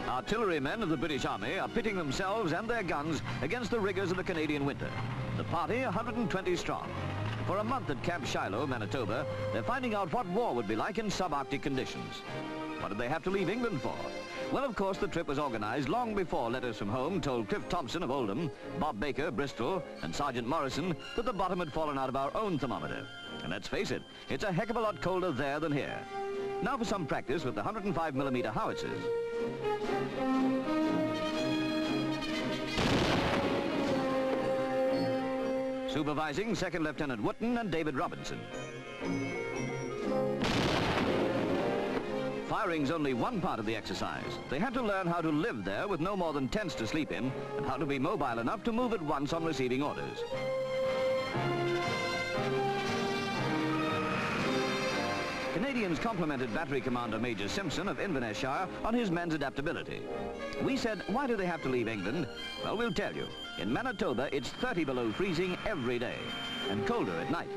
Artillerymen of the British Army are pitting themselves and their guns against the rigours of the Canadian winter. The party, 120 strong. For a month at Camp Shilo, Manitoba, they're finding out what war would be like in subarctic conditions. What did they have to leave England for? Well, of course, the trip was organised long before letters from home told Clifford Thompson of Oldham, Bob Baker, Bristol, and Sergeant Morrison that the bottom had fallen out of our own thermometer. And let's face it, it's a heck of a lot colder there than here. Now for some practice with the 105mm howitzers. Supervising Second Lieutenant Wootton and David Robinson. Firing's only one part of the exercise. They had to learn how to live there with no more than tents to sleep in and how to be mobile enough to move at once on receiving orders. Canadians complimented Battery Commander Major Simpson of Invernesshire on his men's adaptability. We said, why do they have to leave England? Well, we'll tell you. In Manitoba, it's 30 below freezing every day, and colder at night.